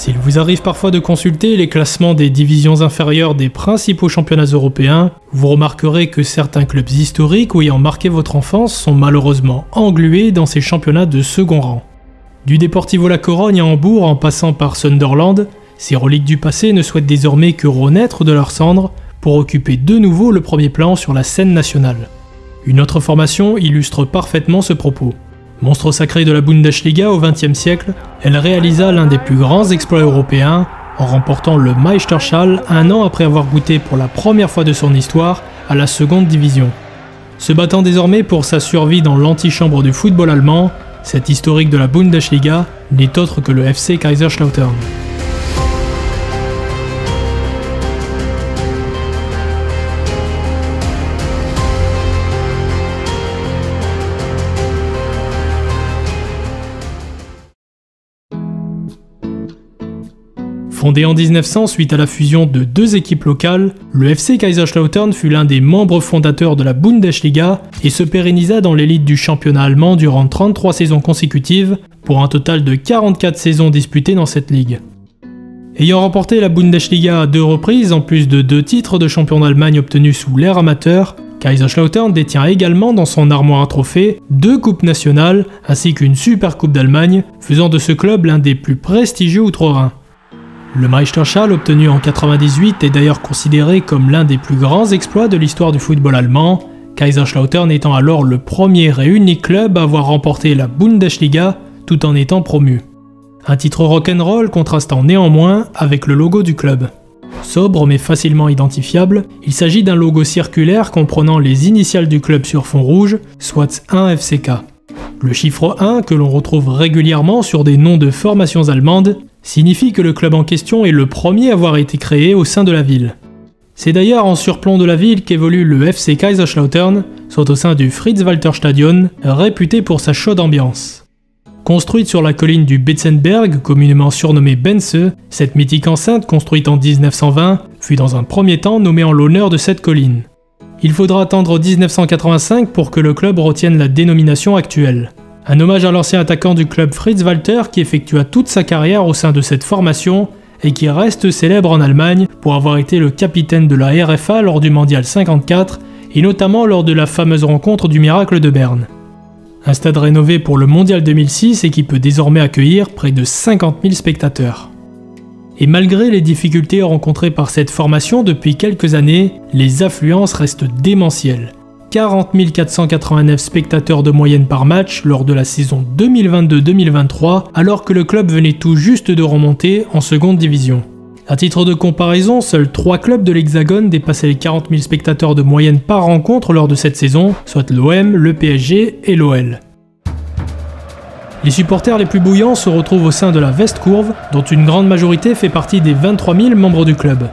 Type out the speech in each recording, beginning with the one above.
S'il vous arrive parfois de consulter les classements des divisions inférieures des principaux championnats européens, vous remarquerez que certains clubs historiques ou ayant marqué votre enfance sont malheureusement englués dans ces championnats de second rang. Du Deportivo La Corogne à Hambourg en passant par Sunderland, ces reliques du passé ne souhaitent désormais que renaître de leurs cendres pour occuper de nouveau le premier plan sur la scène nationale. Une autre formation illustre parfaitement ce propos. Monstre sacré de la Bundesliga au XXe siècle, elle réalisa l'un des plus grands exploits européens en remportant le Meisterschale un an après avoir goûté pour la première fois de son histoire à la seconde division. Se battant désormais pour sa survie dans l'antichambre du football allemand, cet historique de la Bundesliga n'est autre que le FC Kaiserslautern. Fondé en 1900 suite à la fusion de deux équipes locales, le FC Kaiserslautern fut l'un des membres fondateurs de la Bundesliga et se pérennisa dans l'élite du championnat allemand durant 33 saisons consécutives, pour un total de 44 saisons disputées dans cette ligue. Ayant remporté la Bundesliga à 2 reprises, en plus de 2 titres de champion d'Allemagne obtenus sous l'ère amateur, Kaiserslautern détient également dans son armoire à trophées 2 coupes nationales ainsi qu'une Super Coupe d'Allemagne, faisant de ce club l'un des plus prestigieux outre-Rhin. Le Meisterschale obtenu en 98 est d'ailleurs considéré comme l'un des plus grands exploits de l'histoire du football allemand, Kaiserslautern étant alors le premier et unique club à avoir remporté la Bundesliga tout en étant promu. Un titre rock'n'roll contrastant néanmoins avec le logo du club. Sobre mais facilement identifiable, il s'agit d'un logo circulaire comprenant les initiales du club sur fond rouge, soit 1 FCK. Le chiffre 1, que l'on retrouve régulièrement sur des noms de formations allemandes, signifie que le club en question est le premier à avoir été créé au sein de la ville. C'est d'ailleurs en surplomb de la ville qu'évolue le FC Kaiserslautern, soit au sein du Fritz-Walter-Stadion, réputé pour sa chaude ambiance. Construite sur la colline du Betzenberg, communément surnommée Bense, cette mythique enceinte construite en 1920 fut dans un premier temps nommée en l'honneur de cette colline. Il faudra attendre 1985 pour que le club retienne la dénomination actuelle. Un hommage à l'ancien attaquant du club Fritz Walter qui effectua toute sa carrière au sein de cette formation et qui reste célèbre en Allemagne pour avoir été le capitaine de la RFA lors du Mondial 54 et notamment lors de la fameuse rencontre du Miracle de Berne. Un stade rénové pour le Mondial 2006 et qui peut désormais accueillir près de 50 000 spectateurs. Et malgré les difficultés rencontrées par cette formation depuis quelques années, les affluences restent démentielles. 40 489 spectateurs de moyenne par match lors de la saison 2022-2023, alors que le club venait tout juste de remonter en seconde division. À titre de comparaison, seuls 3 clubs de l'Hexagone dépassaient les 40 000 spectateurs de moyenne par rencontre lors de cette saison, soit l'OM, le PSG et l'OL. Les supporters les plus bouillants se retrouvent au sein de la Westkurve, dont une grande majorité fait partie des 23 000 membres du club.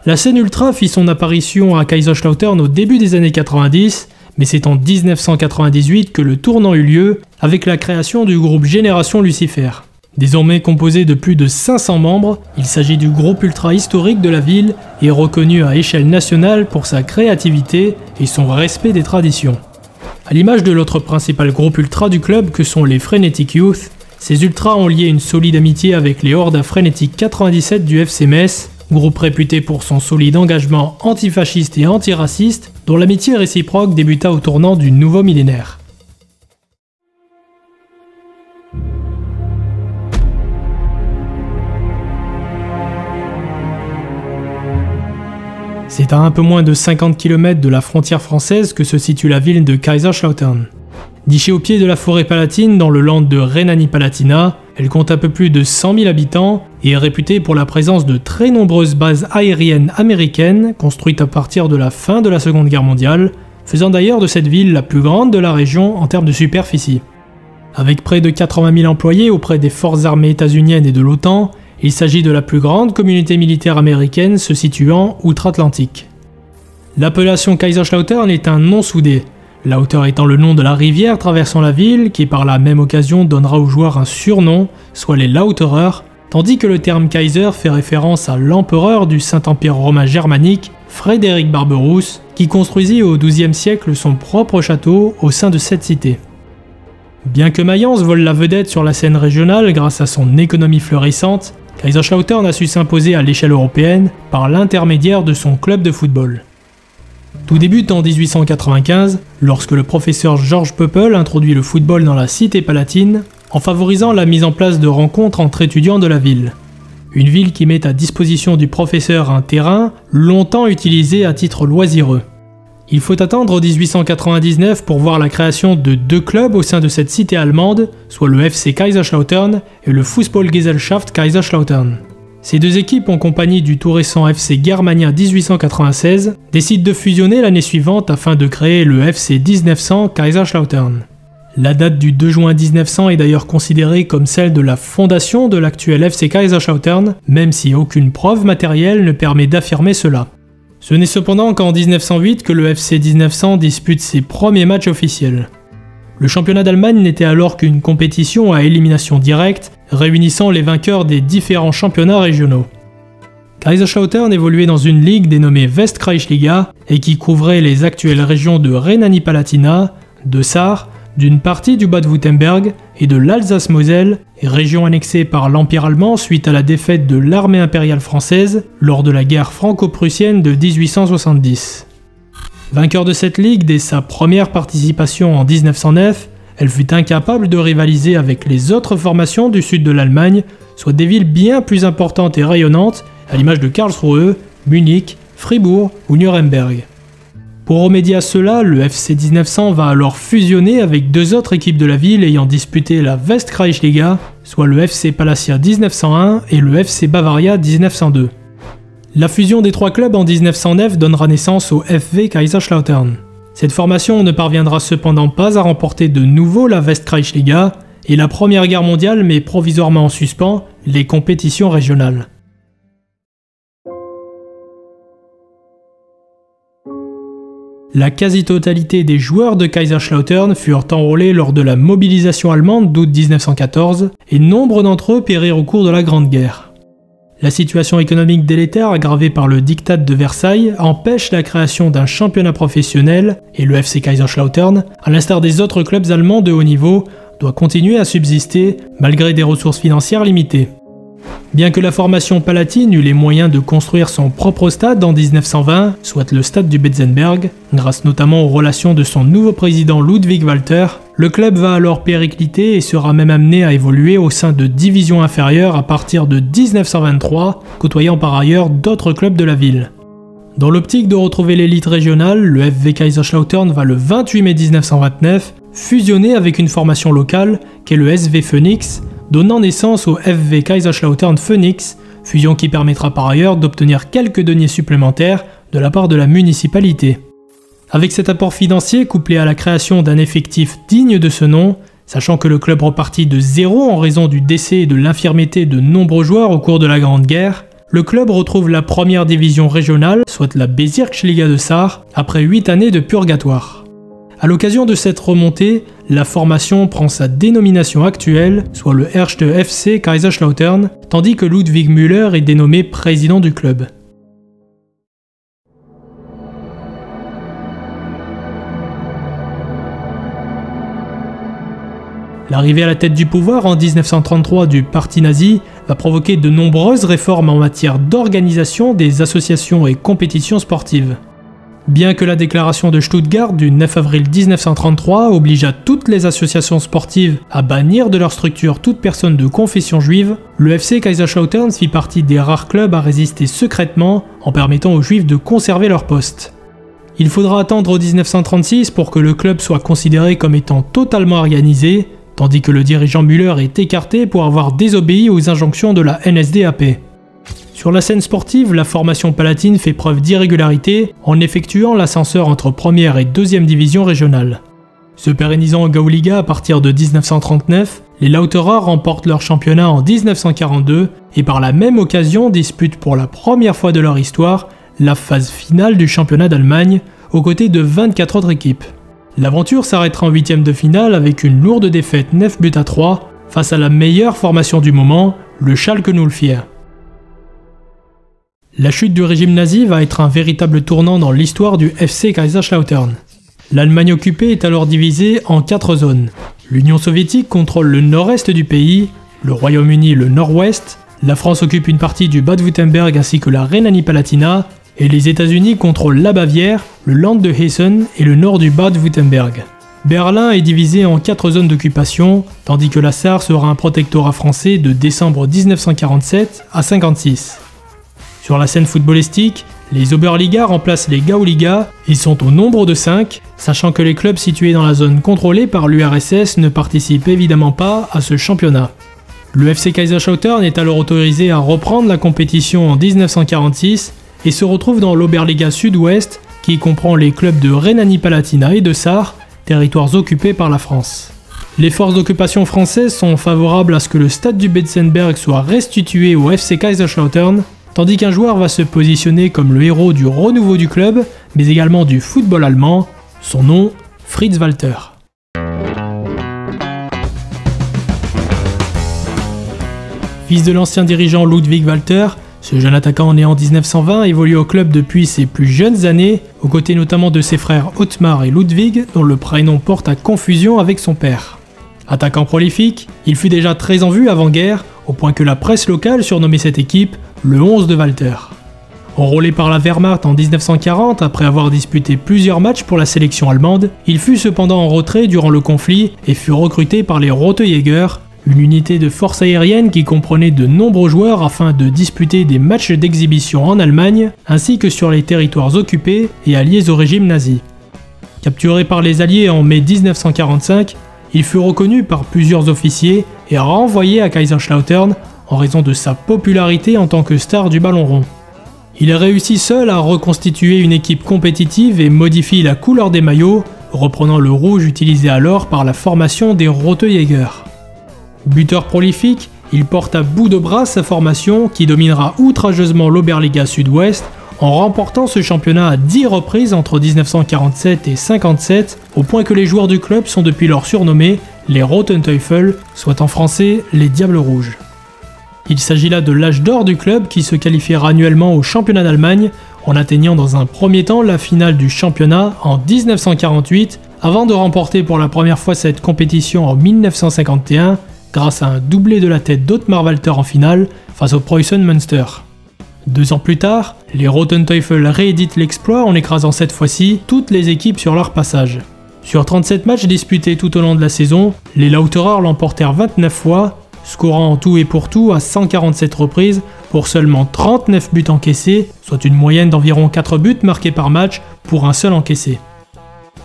La scène ultra fit son apparition à Kaiserslautern au début des années 90, mais c'est en 1998 que le tournant eut lieu avec la création du groupe Génération Lucifer. Désormais composé de plus de 500 membres, il s'agit du groupe ultra historique de la ville et reconnu à échelle nationale pour sa créativité et son respect des traditions. À l'image de l'autre principal groupe ultra du club que sont les Frenetic Youth, ces ultras ont lié une solide amitié avec les hordes à Frenetic 97 du FC Metz, groupe réputé pour son solide engagement antifasciste et antiraciste, dont l'amitié réciproque débuta au tournant du nouveau millénaire. C'est à un peu moins de 50 km de la frontière française que se situe la ville de Kaiserslautern. Nichée au pied de la forêt palatine dans le land de Rhénanie-Palatinat, elle compte un peu plus de 100 000 habitants et est réputée pour la présence de très nombreuses bases aériennes américaines construites à partir de la fin de la Seconde Guerre mondiale, faisant d'ailleurs de cette ville la plus grande de la région en termes de superficie. Avec près de 80 000 employés auprès des forces armées états-uniennes et de l'OTAN, il s'agit de la plus grande communauté militaire américaine se situant outre-Atlantique. L'appellation Kaiserslautern est un nom soudé, Lauter étant le nom de la rivière traversant la ville qui par la même occasion donnera aux joueurs un surnom, soit les Lauterers, tandis que le terme Kaiser fait référence à l'empereur du Saint-Empire romain germanique, Frédéric Barberousse, qui construisit au XIIe siècle son propre château au sein de cette cité. Bien que Mayence vole la vedette sur la scène régionale grâce à son économie florissante, Kaiserslautern a su s'imposer à l'échelle européenne par l'intermédiaire de son club de football. Tout débute en 1895, lorsque le professeur Georges Pöppel introduit le football dans la cité palatine, en favorisant la mise en place de rencontres entre étudiants de la ville. Une ville qui met à disposition du professeur un terrain longtemps utilisé à titre loisireux. Il faut attendre 1899 pour voir la création de 2 clubs au sein de cette cité allemande, soit le FC Kaiserslautern et le Fußballgesellschaft Kaiserslautern. Ces 2 équipes, en compagnie du tout récent FC Germania 1896, décident de fusionner l'année suivante afin de créer le FC 1900 Kaiserslautern. La date du 2 juin 1900 est d'ailleurs considérée comme celle de la fondation de l'actuel FC Kaiserslautern, même si aucune preuve matérielle ne permet d'affirmer cela. Ce n'est cependant qu'en 1908 que le FC 1900 dispute ses premiers matchs officiels. Le championnat d'Allemagne n'était alors qu'une compétition à élimination directe, réunissant les vainqueurs des différents championnats régionaux. Kaiserslautern évoluait dans une ligue dénommée Westkreisliga et qui couvrait les actuelles régions de Rhénanie-Palatinat, de Sarre, d'une partie du Bade-Württemberg et de l'Alsace-Moselle, région annexée par l'Empire allemand suite à la défaite de l'armée impériale française lors de la guerre franco-prussienne de 1870. Vainqueur de cette ligue dès sa première participation en 1909, elle fut incapable de rivaliser avec les autres formations du sud de l'Allemagne, soit des villes bien plus importantes et rayonnantes, à l'image de Karlsruhe, Munich, Fribourg ou Nuremberg. Pour remédier à cela, le FC 1900 va alors fusionner avec 2 autres équipes de la ville ayant disputé la Westkreisliga, soit le FC Palatia 1901 et le FC Bavaria 1902. La fusion des 3 clubs en 1909 donnera naissance au FV Kaiserslautern. Cette formation ne parviendra cependant pas à remporter de nouveau la Westkreisliga, et la Première Guerre mondiale met provisoirement en suspens les compétitions régionales. La quasi-totalité des joueurs de Kaiserslautern furent enrôlés lors de la mobilisation allemande d'août 1914 et nombre d'entre eux périrent au cours de la Grande Guerre. La situation économique délétère aggravée par le diktat de Versailles empêche la création d'un championnat professionnel et le FC Kaiserslautern, à l'instar des autres clubs allemands de haut niveau, doit continuer à subsister malgré des ressources financières limitées. Bien que la formation palatine eut les moyens de construire son propre stade en 1920, soit le stade du Betzenberg, grâce notamment aux relations de son nouveau président Ludwig Walter, le club va alors péricliter et sera même amené à évoluer au sein de divisions inférieures à partir de 1923, côtoyant par ailleurs d'autres clubs de la ville. Dans l'optique de retrouver l'élite régionale, le FV Kaiserslautern va le 28 mai 1929 fusionner avec une formation locale qu'est le SV Phoenix, donnant naissance au FV Kaiserslautern Phoenix, fusion qui permettra par ailleurs d'obtenir quelques deniers supplémentaires de la part de la municipalité. Avec cet apport financier couplé à la création d'un effectif digne de ce nom, sachant que le club repartit de zéro en raison du décès et de l'infirmité de nombreux joueurs au cours de la Grande Guerre, le club retrouve la première division régionale, soit la Bezirksliga de Sarre, après 8 années de purgatoire. A l'occasion de cette remontée, la formation prend sa dénomination actuelle, soit le Erste FC Kaiserslautern, tandis que Ludwig Müller est dénommé président du club. L'arrivée à la tête du pouvoir en 1933 du parti nazi va provoquer de nombreuses réformes en matière d'organisation des associations et compétitions sportives. Bien que la déclaration de Stuttgart du 9 avril 1933 obligea toutes les associations sportives à bannir de leur structure toute personne de confession juive, le FC Kaiserslautern fit partie des rares clubs à résister secrètement en permettant aux juifs de conserver leur poste. Il faudra attendre 1936 pour que le club soit considéré comme étant totalement organisé, tandis que le dirigeant Müller est écarté pour avoir désobéi aux injonctions de la NSDAP. Sur la scène sportive, la formation palatine fait preuve d'irrégularité en effectuant l'ascenseur entre première et deuxième division régionale. Se pérennisant en Gauliga à partir de 1939, les Lauterer remportent leur championnat en 1942 et par la même occasion disputent pour la première fois de leur histoire la phase finale du championnat d'Allemagne aux côtés de 24 autres équipes. L'aventure s'arrêtera en 8e de finale avec une lourde défaite 9-3 face à la meilleure formation du moment, le Schalke 04. La chute du régime nazi va être un véritable tournant dans l'histoire du FC Kaiserslautern. L'Allemagne occupée est alors divisée en 4 zones. L'Union soviétique contrôle le nord-est du pays, le Royaume-Uni le nord-ouest, La France occupe une partie du Bade-Württemberg ainsi que la Rhénanie-Palatinat, et les États-Unis contrôlent la Bavière, le Land de Hessen et le nord du Bade-Württemberg. Berlin est divisé en 4 zones d'occupation, tandis que la Sarre sera un protectorat français de décembre 1947 à 1956. Sur la scène footballistique, les Oberliga remplacent les Gauliga et sont au nombre de 5, sachant que les clubs situés dans la zone contrôlée par l'URSS ne participent évidemment pas à ce championnat. Le FC Kaiserslautern est alors autorisé à reprendre la compétition en 1946 et se retrouve dans l'Oberliga Sud-Ouest qui comprend les clubs de Rhénanie-Palatinat et de Sarre, territoires occupés par la France. Les forces d'occupation françaises sont favorables à ce que le stade du Betzenberg soit restitué au FC Kaiserslautern, tandis qu'un joueur va se positionner comme le héros du renouveau du club, mais également du football allemand, son nom, Fritz Walter. Fils de l'ancien dirigeant Ludwig Walter, ce jeune attaquant né en 1920 évolue au club depuis ses plus jeunes années, aux côtés notamment de ses frères Otmar et Ludwig, dont le prénom porte à confusion avec son père. Attaquant prolifique, il fut déjà très en vue avant-guerre, au point que la presse locale surnommait cette équipe le 11 de Walter. Enrôlé par la Wehrmacht en 1940 après avoir disputé plusieurs matchs pour la sélection allemande, il fut cependant en retrait durant le conflit et fut recruté par les Rote Jäger, une unité de force aérienne qui comprenait de nombreux joueurs afin de disputer des matchs d'exhibition en Allemagne, ainsi que sur les territoires occupés et alliés au régime nazi. Capturé par les Alliés en mai 1945, il fut reconnu par plusieurs officiers et renvoyé à Kaiserslautern en raison de sa popularité en tant que star du ballon rond. Il réussit seul à reconstituer une équipe compétitive et modifie la couleur des maillots, reprenant le rouge utilisé alors par la formation des Rote Jäger. Buteur prolifique, il porte à bout de bras sa formation qui dominera outrageusement l'Oberliga Sud-Ouest en remportant ce championnat à 10 reprises entre 1947 et 1957, au point que les joueurs du club sont depuis lors surnommés les Roten Teufel, soit en français les Diables Rouges. Il s'agit là de l'âge d'or du club qui se qualifiera annuellement au championnat d'Allemagne en atteignant dans un premier temps la finale du championnat en 1948 avant de remporter pour la première fois cette compétition en 1951 grâce à un doublé de la tête d'Otmar Walter en finale face au Preußen Münster. 2 ans plus tard, les Roten Teufel rééditent l'exploit en écrasant cette fois-ci toutes les équipes sur leur passage. Sur 37 matchs disputés tout au long de la saison, les Lauterer l'emportèrent 29 fois, scorant en tout et pour tout à 147 reprises pour seulement 39 buts encaissés, soit une moyenne d'environ 4 buts marqués par match pour un seul encaissé.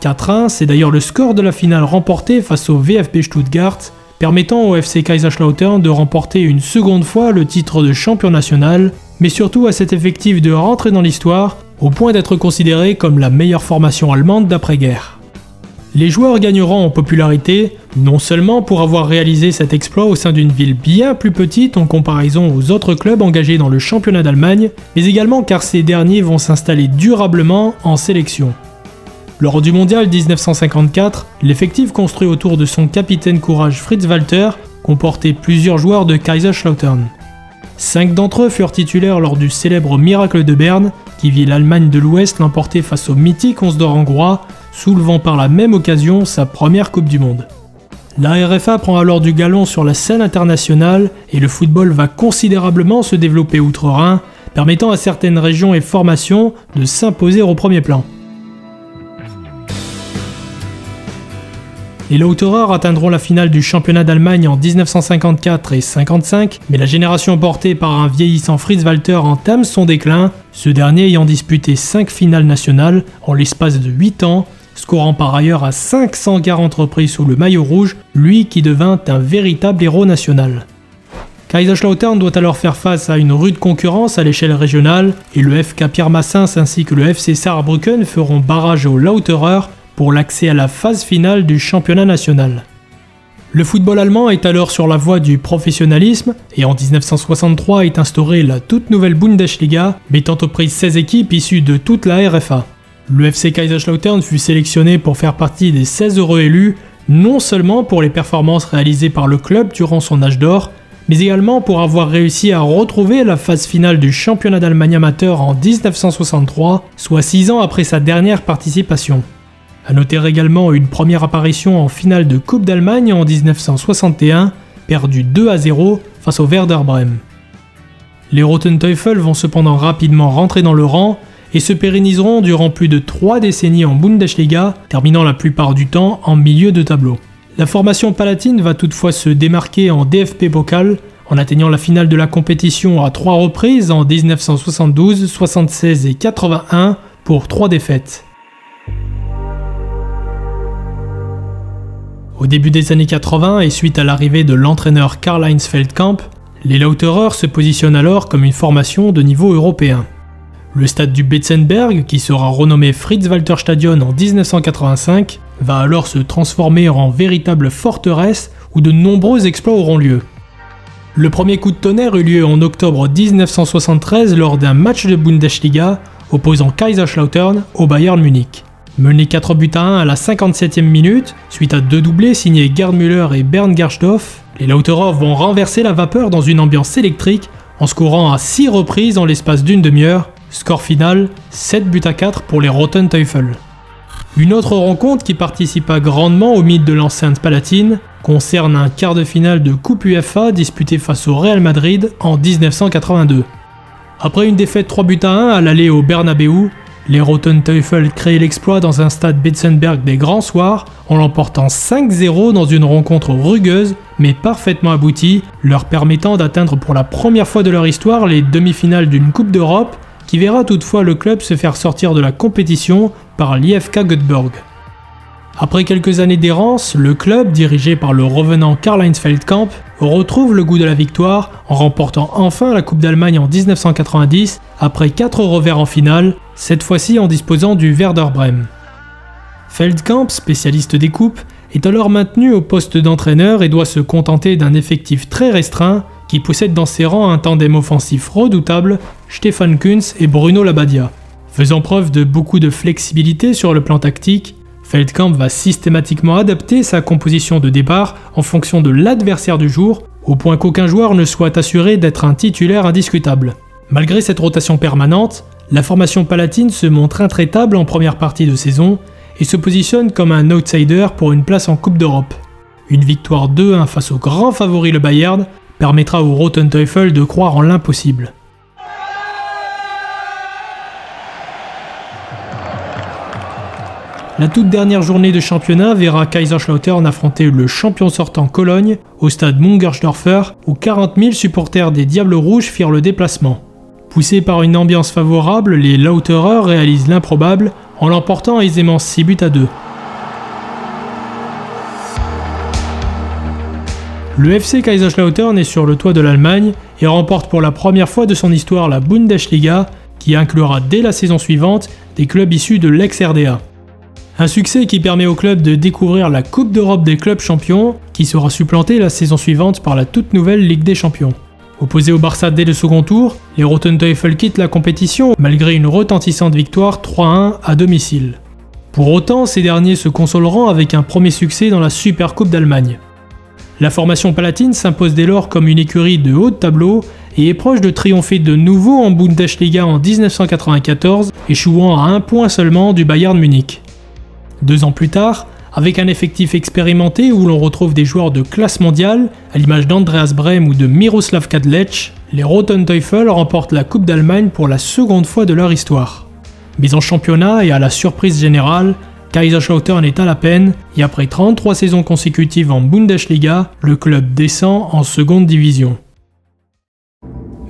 4-1, c'est d'ailleurs le score de la finale remportée face au VfB Stuttgart, permettant au FC Kaiserslautern de remporter une seconde fois le titre de champion national, mais surtout à cet effectif de rentrer dans l'histoire, au point d'être considéré comme la meilleure formation allemande d'après-guerre. Les joueurs gagneront en popularité, non seulement pour avoir réalisé cet exploit au sein d'une ville bien plus petite en comparaison aux autres clubs engagés dans le championnat d'Allemagne, mais également car ces derniers vont s'installer durablement en sélection. Lors du mondial 1954, l'effectif construit autour de son capitaine courage Fritz Walter comportait plusieurs joueurs de Kaiserslautern. 5 d'entre eux furent titulaires lors du célèbre miracle de Berne, qui vit l'Allemagne de l'Ouest l'emporter face au mythique 11 d'or hongrois, soulevant par la même occasion sa première Coupe du Monde. La RFA prend alors du galon sur la scène internationale et le football va considérablement se développer outre-Rhin, permettant à certaines régions et formations de s'imposer au premier plan. Les Lauterer atteindront la finale du championnat d'Allemagne en 1954 et 1955, mais la génération portée par un vieillissant Fritz Walter entame son déclin, ce dernier ayant disputé 5 finales nationales en l'espace de 8 ans, scorant par ailleurs à 540 reprises sous le maillot rouge, lui qui devint un véritable héros national. Kaiserslautern doit alors faire face à une rude concurrence à l'échelle régionale, et le FK Pirmasens ainsi que le FC Saarbrücken feront barrage aux Lauterer pour l'accès à la phase finale du championnat national. Le football allemand est alors sur la voie du professionnalisme et en 1963 est instaurée la toute nouvelle Bundesliga, mettant aux prises 16 équipes issues de toute la RFA. Le FC Kaiserslautern fut sélectionné pour faire partie des 16 heureux élus, non seulement pour les performances réalisées par le club durant son âge d'or, mais également pour avoir réussi à retrouver la phase finale du championnat d'Allemagne amateur en 1963, soit 6 ans après sa dernière participation. A noter également une première apparition en finale de Coupe d'Allemagne en 1961, perdue 2-0 face au Werder Brême. Les Roten Teufel vont cependant rapidement rentrer dans le rang et se pérenniseront durant plus de 3 décennies en Bundesliga, terminant la plupart du temps en milieu de tableau. La formation palatine va toutefois se démarquer en DFB Pokal en atteignant la finale de la compétition à 3 reprises en 1972, 76 et 81 pour 3 défaites. Au début des années 80 et suite à l'arrivée de l'entraîneur Karl-Heinz Feldkamp, les Lauterer se positionnent alors comme une formation de niveau européen. Le stade du Betzenberg, qui sera renommé Fritz-Walter-Stadion en 1985, va alors se transformer en véritable forteresse où de nombreux exploits auront lieu. Le premier coup de tonnerre eut lieu en octobre 1973 lors d'un match de Bundesliga opposant Kaiserslautern au Bayern Munich. Mené 4-1 à la 57e minute, suite à 2 doublés signés Gerd Müller et Bernd Gersdorf, les Lauterer vont renverser la vapeur dans une ambiance électrique en scorant à 6 reprises en l'espace d'une demi-heure. Score final, 7-4 pour les Roten Teufel. Une autre rencontre qui participa grandement au mythe de l'enceinte palatine concerne un quart de finale de Coupe UEFA disputé face au Real Madrid en 1982. Après une défaite 3-1 à l'aller au Bernabeu, les Roten Teufel créent l'exploit dans un stade Betzenberg des grands soirs en l'emportant 5-0 dans une rencontre rugueuse mais parfaitement aboutie, leur permettant d'atteindre pour la première fois de leur histoire les demi-finales d'une Coupe d'Europe qui verra toutefois le club se faire sortir de la compétition par l'IFK Göteborg. Après quelques années d'errance, le club, dirigé par le revenant Karl-Heinz Feldkamp, retrouve le goût de la victoire en remportant enfin la Coupe d'Allemagne en 1990 après 4 revers en finale, cette fois-ci en disposant du Werder Brême. Feldkamp, spécialiste des coupes, est alors maintenu au poste d'entraîneur et doit se contenter d'un effectif très restreint qui possède dans ses rangs un tandem offensif redoutable, Stefan Kuntz et Bruno Labbadia. Faisant preuve de beaucoup de flexibilité sur le plan tactique, Feldkamp va systématiquement adapter sa composition de départ en fonction de l'adversaire du jour, au point qu'aucun joueur ne soit assuré d'être un titulaire indiscutable. Malgré cette rotation permanente, la formation palatine se montre intraitable en première partie de saison et se positionne comme un outsider pour une place en Coupe d'Europe. Une victoire 2-1 face au grand favori le Bayern permettra aux Roten Teufel de croire en l'impossible. La toute dernière journée de championnat verra Kaiserslautern affronter le champion sortant Cologne au stade Mungersdorfer où 40 000 supporters des Diables Rouges firent le déplacement. Poussés par une ambiance favorable, les Lauterer réalisent l'improbable en l'emportant aisément 6-2. Le FC Kaiserslautern est sur le toit de l'Allemagne et remporte pour la première fois de son histoire la Bundesliga qui inclura dès la saison suivante des clubs issus de l'ex-RDA. Un succès qui permet au club de découvrir la Coupe d'Europe des clubs champions qui sera supplantée la saison suivante par la toute nouvelle Ligue des champions. Opposés au Barça dès le second tour, les Roten Teufel quittent la compétition malgré une retentissante victoire 3-1 à domicile. Pour autant, ces derniers se consoleront avec un premier succès dans la Super Coupe d'Allemagne. La formation palatine s'impose dès lors comme une écurie de haut de tableau et est proche de triompher de nouveau en Bundesliga en 1994, échouant à 1 point seulement du Bayern Munich. 2 ans plus tard, avec un effectif expérimenté où l'on retrouve des joueurs de classe mondiale, à l'image d'Andreas Brehme ou de Miroslav Kadlec, les Roten Teufel remportent la Coupe d'Allemagne pour la seconde fois de leur histoire. Mais en championnat et à la surprise générale, Kaiserslautern est à la peine et après 33 saisons consécutives en Bundesliga, le club descend en seconde division.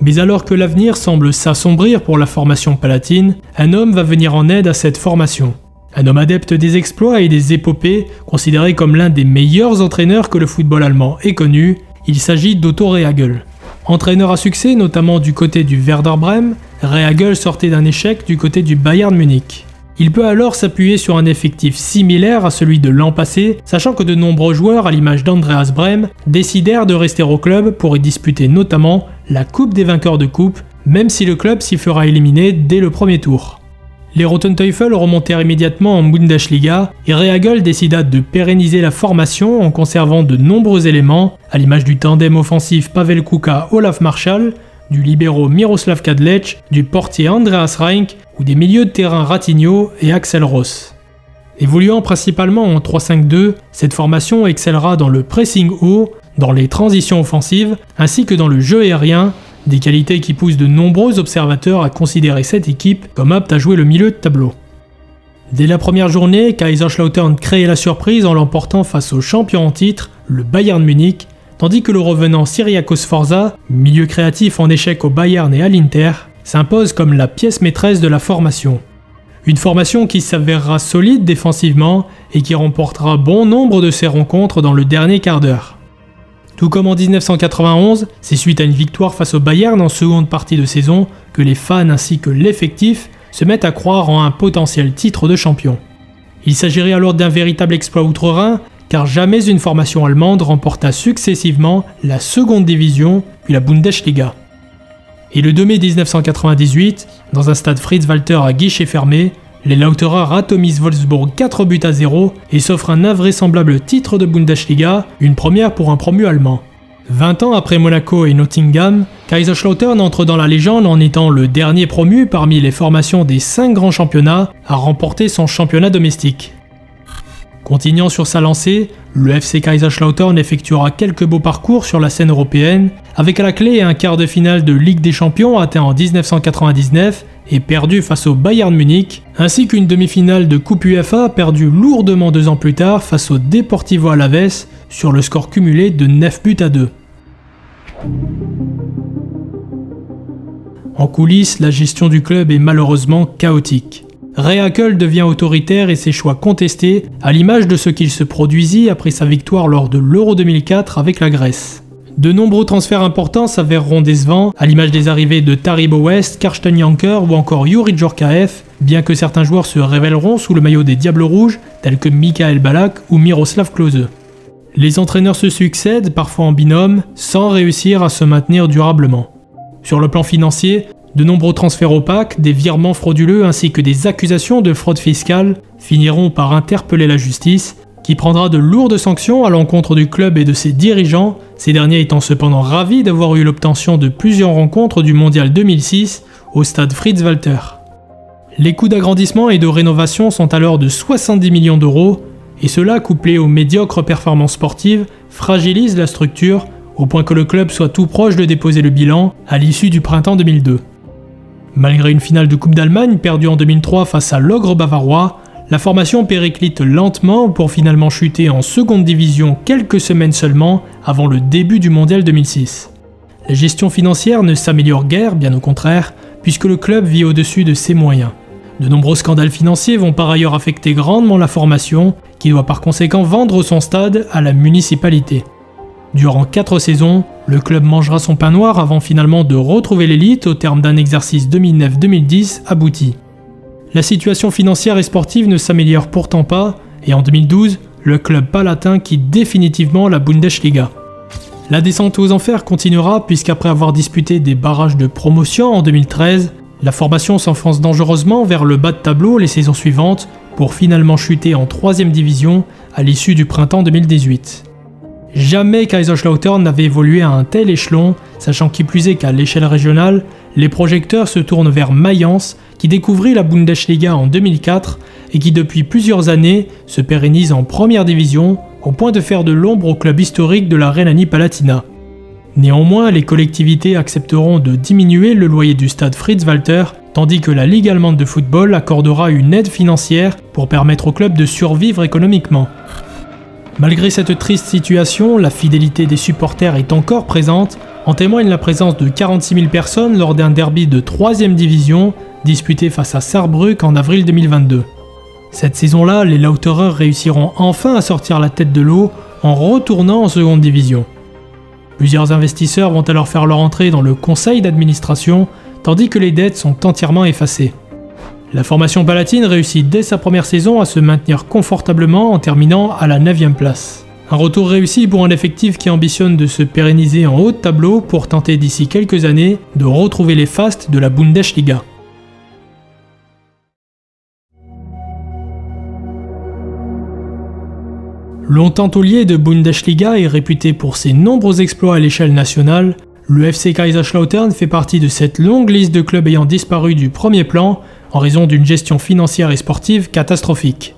Mais alors que l'avenir semble s'assombrir pour la formation palatine, un homme va venir en aide à cette formation. Un homme adepte des exploits et des épopées, considéré comme l'un des meilleurs entraîneurs que le football allemand ait connu, il s'agit d'Otto Rehhagel. Entraîneur à succès notamment du côté du Werder Brême, Rehhagel sortait d'un échec du côté du Bayern Munich. Il peut alors s'appuyer sur un effectif similaire à celui de l'an passé, sachant que de nombreux joueurs, à l'image d'Andreas Brehme, décidèrent de rester au club pour y disputer notamment la Coupe des vainqueurs de coupe, même si le club s'y fera éliminer dès le premier tour. Les Roten Teufel remontèrent immédiatement en Bundesliga et Rehhagel décida de pérenniser la formation en conservant de nombreux éléments, à l'image du tandem offensif Pavel Kuka-Olaf Marschall, du libéro Miroslav Kadlec, du portier Andreas Reink ou des milieux de terrain Ratinho et Axel Ross. Évoluant principalement en 3-5-2, cette formation excellera dans le pressing haut, dans les transitions offensives, ainsi que dans le jeu aérien, des qualités qui poussent de nombreux observateurs à considérer cette équipe comme apte à jouer le milieu de tableau. Dès la première journée, Kaiserslautern crée la surprise en l'emportant face au champion en titre, le Bayern Munich, tandis que le revenant Cyriakos Sforza, milieu créatif en échec au Bayern et à l'Inter, s'impose comme la pièce maîtresse de la formation. Une formation qui s'avérera solide défensivement et qui remportera bon nombre de ses rencontres dans le dernier quart d'heure. Tout comme en 1991, c'est suite à une victoire face au Bayern en seconde partie de saison que les fans ainsi que l'effectif se mettent à croire en un potentiel titre de champion. Il s'agirait alors d'un véritable exploit outre-Rhin, car jamais une formation allemande remporta successivement la seconde division puis la Bundesliga. Et le 2 mai 1998, dans un stade Fritz-Walter à guichet fermé, les Lauterer atomisent Wolfsburg 4-0 et s'offrent un invraisemblable titre de Bundesliga, une première pour un promu allemand. 20 ans après Monaco et Nottingham, Kaiserslautern entre dans la légende en étant le dernier promu parmi les formations des 5 grands championnats à remporter son championnat domestique. Continuant sur sa lancée, le FC Kaiserslautern effectuera quelques beaux parcours sur la scène européenne, avec à la clé un quart de finale de Ligue des Champions atteint en 1999 et perdu face au Bayern Munich, ainsi qu'une demi-finale de Coupe UEFA perdue lourdement 2 ans plus tard face au Deportivo Alavés sur le score cumulé de 9-2. En coulisses, la gestion du club est malheureusement chaotique. Ray Hackl devient autoritaire et ses choix contestés, à l'image de ce qu'il se produisit après sa victoire lors de l'Euro 2004 avec la Grèce. De nombreux transferts importants s'avèreront décevants, à l'image des arrivées de Taribo West, Karsten Janker ou encore Yuri Djorkaeff, bien que certains joueurs se révéleront sous le maillot des Diables Rouges, tels que Michael Ballack ou Miroslav Klose. Les entraîneurs se succèdent, parfois en binôme, sans réussir à se maintenir durablement. Sur le plan financier, de nombreux transferts opaques, des virements frauduleux ainsi que des accusations de fraude fiscale finiront par interpeller la justice, qui prendra de lourdes sanctions à l'encontre du club et de ses dirigeants, ces derniers étant cependant ravis d'avoir eu l'obtention de plusieurs rencontres du Mondial 2006 au stade Fritz-Walter. Les coûts d'agrandissement et de rénovation sont alors de 70 millions d'euros, et cela, couplé aux médiocres performances sportives, fragilise la structure au point que le club soit tout proche de déposer le bilan à l'issue du printemps 2002. Malgré une finale de Coupe d'Allemagne perdue en 2003 face à l'ogre bavarois, la formation périclite lentement pour finalement chuter en seconde division quelques semaines seulement avant le début du Mondial 2006. La gestion financière ne s'améliore guère, bien au contraire, puisque le club vit au-dessus de ses moyens. De nombreux scandales financiers vont par ailleurs affecter grandement la formation, qui doit par conséquent vendre son stade à la municipalité. Durant 4 saisons, le club mangera son pain noir avant finalement de retrouver l'élite au terme d'un exercice 2009-2010 abouti. La situation financière et sportive ne s'améliore pourtant pas, et en 2012, le club palatin quitte définitivement la Bundesliga. La descente aux enfers continuera puisqu'après avoir disputé des barrages de promotion en 2013, la formation s'enfonce dangereusement vers le bas de tableau les saisons suivantes pour finalement chuter en 3e division à l'issue du printemps 2018. Jamais Kaiserslautern n'avait évolué à un tel échelon, sachant qui plus est qu'à l'échelle régionale, les projecteurs se tournent vers Mayence, qui découvrit la Bundesliga en 2004 et qui depuis plusieurs années se pérennise en première division, au point de faire de l'ombre au club historique de la Rhénanie-Palatinat. Néanmoins, les collectivités accepteront de diminuer le loyer du stade Fritz-Walter, tandis que la Ligue allemande de football accordera une aide financière pour permettre au club de survivre économiquement. Malgré cette triste situation, la fidélité des supporters est encore présente, en témoigne la présence de 46 000 personnes lors d'un derby de 3e division disputé face à Saarbrück en avril 2022. Cette saison-là, les Lauterer réussiront enfin à sortir la tête de l'eau en retournant en seconde division. Plusieurs investisseurs vont alors faire leur entrée dans le conseil d'administration, tandis que les dettes sont entièrement effacées. La formation palatine réussit dès sa première saison à se maintenir confortablement en terminant à la 9e place. Un retour réussi pour un effectif qui ambitionne de se pérenniser en haut de tableau pour tenter d'ici quelques années de retrouver les fastes de la Bundesliga. Longtemps taulier de Bundesliga et réputé pour ses nombreux exploits à l'échelle nationale, le FC Kaiserslautern fait partie de cette longue liste de clubs ayant disparu du premier plan en raison d'une gestion financière et sportive catastrophique.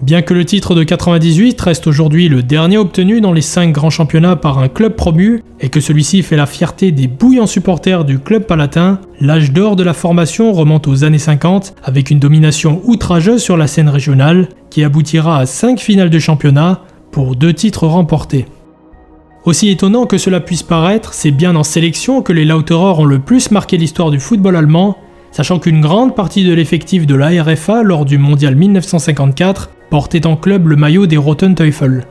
Bien que le titre de 98 reste aujourd'hui le dernier obtenu dans les 5 grands championnats par un club promu et que celui-ci fait la fierté des bouillants supporters du club palatin, l'âge d'or de la formation remonte aux années 50 avec une domination outrageuse sur la scène régionale qui aboutira à 5 finales de championnat pour 2 titres remportés. Aussi étonnant que cela puisse paraître, c'est bien en sélection que les Lauterer ont le plus marqué l'histoire du football allemand, sachant qu'une grande partie de l'effectif de la RFA lors du mondial 1954 portait en club le maillot des Roten Teufel.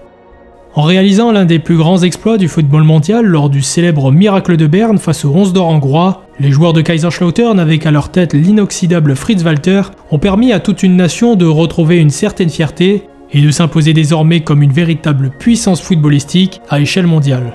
En réalisant l'un des plus grands exploits du football mondial lors du célèbre miracle de Berne face aux 11 d'or hongrois, les joueurs de Kaiserslautern avec à leur tête l'inoxydable Fritz Walter ont permis à toute une nation de retrouver une certaine fierté et de s'imposer désormais comme une véritable puissance footballistique à échelle mondiale.